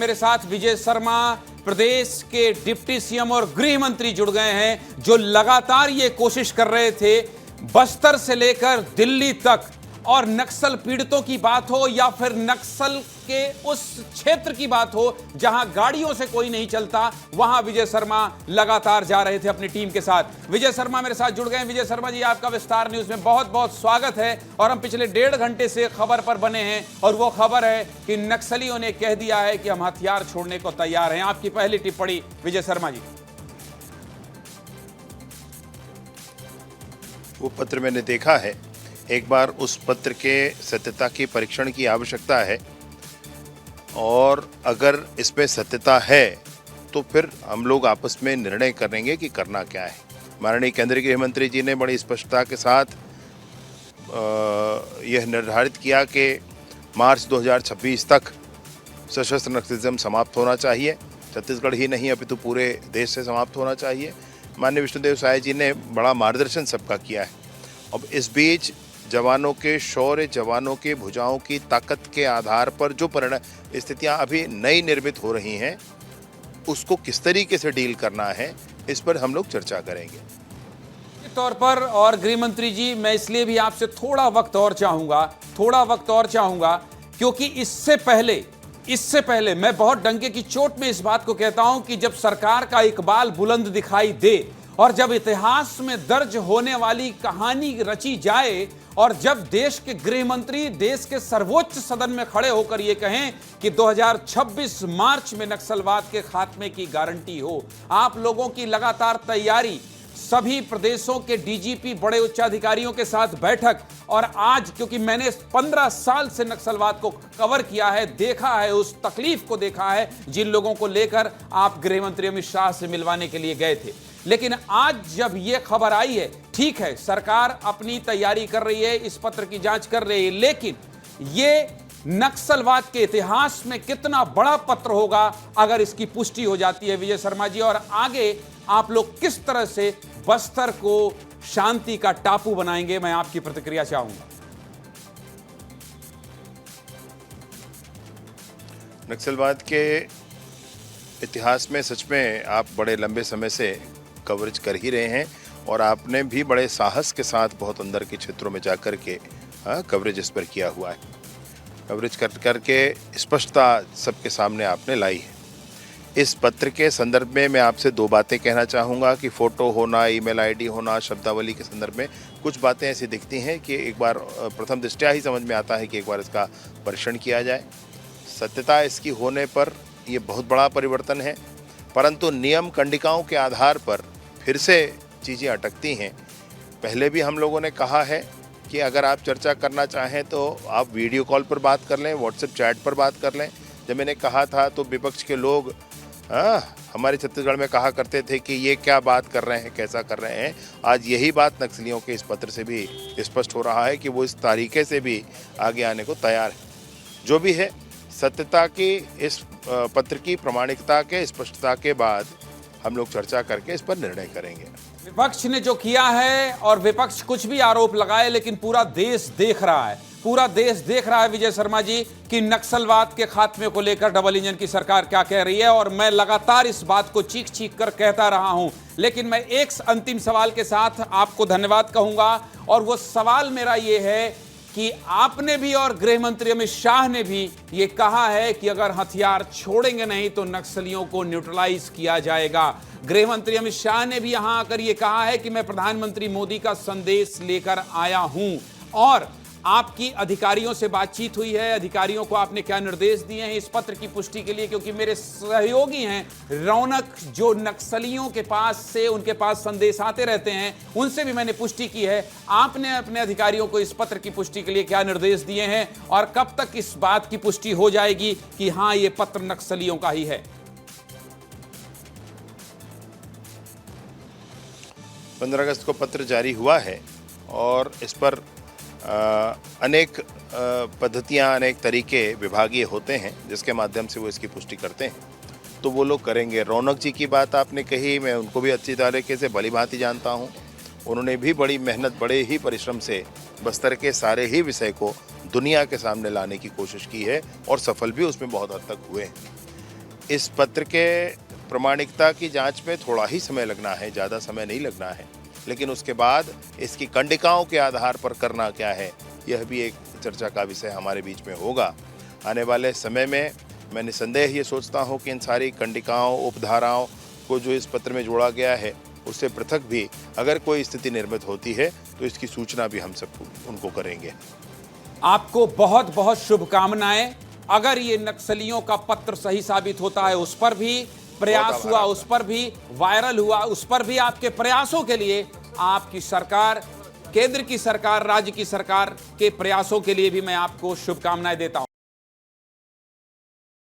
मेरे साथ विजय शर्मा, प्रदेश के डिप्टी सीएम और गृह मंत्री जुड़ गए हैं, जो लगातार ये कोशिश कर रहे थे बस्तर से लेकर दिल्ली तक, और नक्सल पीड़ितों की बात हो या फिर नक्सल के उस क्षेत्र की बात हो जहां गाड़ियों से कोई नहीं चलता, वहां विजय शर्मा लगातार जा रहे थे अपनी टीम के साथ। विजय शर्मा मेरे साथ जुड़ गए हैं। विजय शर्मा जी, आपका विस्तार न्यूज में बहुत बहुत स्वागत है। और हम पिछले 1.5 घंटे से खबर पर बने हैं, और वो खबर है कि नक्सलियों ने कह दिया है कि हम हथियार छोड़ने को तैयार हैं। आपकी पहली टिप्पणी विजय शर्मा जी। वो पत्र मैंने देखा है, एक बार उस पत्र के सत्यता की परीक्षण की आवश्यकता है, और अगर इसमें सत्यता है तो फिर हम लोग आपस में निर्णय करेंगे कि करना क्या है। माननीय केंद्रीय गृह मंत्री जी ने बड़ी स्पष्टता के साथ यह निर्धारित किया कि मार्च 2026 तक सशस्त्र नक्सलिज्म समाप्त होना चाहिए। छत्तीसगढ़ ही नहीं अपितु पूरे देश से समाप्त होना चाहिए। माननीय विष्णुदेव साय जी ने बड़ा मार्गदर्शन सबका किया है। अब इस बीच जवानों के शौर्य, जवानों के भुजाओं की ताकत के आधार पर जो परिणाम स्थितियां अभी नई निर्मित हो रही हैं, उसको किस तरीके से डील करना है, इस पर हम लोग चर्चा करेंगे। तौर पर और गृह मंत्री जी, मैं इसलिए भी आपसे थोड़ा वक्त और चाहूंगा क्योंकि इससे पहले मैं बहुत डंके की चोट में इस बात को कहता हूं कि जब सरकार का इकबाल बुलंद दिखाई दे, और जब इतिहास में दर्ज होने वाली कहानी रची जाए, और जब देश के गृह मंत्री देश के सर्वोच्च सदन में खड़े होकर यह कहें कि 2026 मार्च में नक्सलवाद के खात्मे की गारंटी हो, आप लोगों की लगातार तैयारी, सभी प्रदेशों के डीजीपी, बड़े उच्चाधिकारियों के साथ बैठक, और आज क्योंकि मैंने 15 साल से नक्सलवाद को कवर किया है, देखा है, उस तकलीफ को देखा है जिन लोगों को लेकर आप गृह मंत्री अमित शाह से मिलवाने के लिए गए थे। लेकिन आज जब यह खबर आई है, ठीक है, सरकार अपनी तैयारी कर रही है, इस पत्र की जांच कर रही है, लेकिन यह नक्सलवाद के इतिहास में कितना बड़ा पत्र होगा अगर इसकी पुष्टि हो जाती है विजय शर्मा जी, और आगे आप लोग किस तरह से बस्तर को शांति का टापू बनाएंगे, मैं आपकी प्रतिक्रिया चाहूंगा। नक्सलवाद के इतिहास में सच में आप बड़े लंबे समय से कवरेज कर ही रहे हैं, और आपने भी बड़े साहस के साथ बहुत अंदर के क्षेत्रों में जाकर के कवरेज इस पर किया हुआ है। कवरेज करके स्पष्टता सबके सामने आपने लाई है। इस पत्र के संदर्भ में मैं आपसे 2 बातें कहना चाहूँगा कि फ़ोटो होना, ईमेल आईडी होना, शब्दावली के संदर्भ में कुछ बातें ऐसी दिखती हैं कि एक बार प्रथम दृष्टया ही समझ में आता है कि एक बार इसका परीक्षण किया जाए। सत्यता इसकी होने पर ये बहुत बड़ा परिवर्तन है, परंतु नियम कंडिकाओं के आधार पर फिर से चीज़ें अटकती हैं। पहले भी हम लोगों ने कहा है कि अगर आप चर्चा करना चाहें तो आप वीडियो कॉल पर बात कर लें, व्हाट्सएप चैट पर बात कर लें। जब मैंने कहा था तो विपक्ष के लोग हमारे छत्तीसगढ़ में कहा करते थे कि ये क्या बात कर रहे हैं, कैसा कर रहे हैं। आज यही बात नक्सलियों के इस पत्र से भी स्पष्ट हो रहा है कि वो इस तरीके से भी आगे आने को तैयार है। जो भी है, सत्यता की इस पत्र की प्रामाणिकता के स्पष्टता के बाद हम लोग चर्चा करके इस पर निर्णय करेंगे। विपक्ष ने जो किया है, और विपक्ष कुछ भी आरोप लगाए, लेकिन पूरा देश देख रहा है विजय शर्मा जी कि नक्सलवाद के खात्मे को लेकर डबल इंजन की सरकार क्या कह रही है, और मैं लगातार इस बात को चीख कर कहता रहा हूं। लेकिन मैं एक अंतिम सवाल के साथ आपको धन्यवाद कहूंगा, और वो सवाल मेरा ये है कि आपने भी और गृह मंत्री अमित शाह ने भी ये कहा है कि अगर हथियार छोड़ेंगे नहीं तो नक्सलियों को न्यूट्रलाइज किया जाएगा। गृह मंत्री अमित शाह ने भी यहां आकर ये कहा है कि मैं प्रधानमंत्री मोदी का संदेश लेकर आया हूं, और आपकी अधिकारियों से बातचीत हुई है, अधिकारियों को आपने क्या निर्देश दिए हैं इस पत्र की पुष्टि के लिए, क्योंकि मेरे सहयोगी हैं रौनक, जो नक्सलियों के पास से उनके पास संदेश आते रहते हैं, उनसे भी मैंने पुष्टि की है। आपने अपने अधिकारियों को इस पत्र की पुष्टि के लिए क्या निर्देश दिए हैं, और कब तक इस बात की पुष्टि हो जाएगी कि हां, ये पत्र नक्सलियों का ही है? 15 अगस्त को पत्र जारी हुआ है, और इस पर अनेक पद्धतियां, अनेक तरीके विभागीय होते हैं जिसके माध्यम से वो इसकी पुष्टि करते हैं, तो वो लोग करेंगे। रौनक जी की बात आपने कही, मैं उनको भी अच्छी तरीके से भली भांति जानता हूँ। उन्होंने भी बड़ी मेहनत, बड़े ही परिश्रम से बस्तर के सारे ही विषय को दुनिया के सामने लाने की कोशिश की है, और सफल भी उसमें बहुत हद तक हुए हैं। इस पत्र के प्रामाणिकता की जांच में थोड़ा ही समय लगना है, ज़्यादा समय नहीं लगना है, लेकिन उसके बाद इसकी कंडिकाओं के आधार पर करना क्या है, यह भी एक चर्चा का विषय हमारे बीच में होगा। आने वाले समय में मैं निसंदेह ये सोचता हूँ कि इन सारी कंडिकाओं, उपधाराओं को जो इस पत्र में जोड़ा गया है, उससे पृथक भी अगर कोई स्थिति निर्मित होती है तो इसकी सूचना भी हम सबको उनको करेंगे। आपको बहुत बहुत शुभकामनाएं। अगर ये नक्सलियों का पत्र सही साबित होता है, उस पर भी प्रयास हुआ, उस पर भी वायरल हुआ, उस पर भी आपके प्रयासों के लिए आपकी सरकार, केंद्र की सरकार, राज्य की सरकार के प्रयासों के लिए भी मैं आपको शुभकामनाएं देता हूं।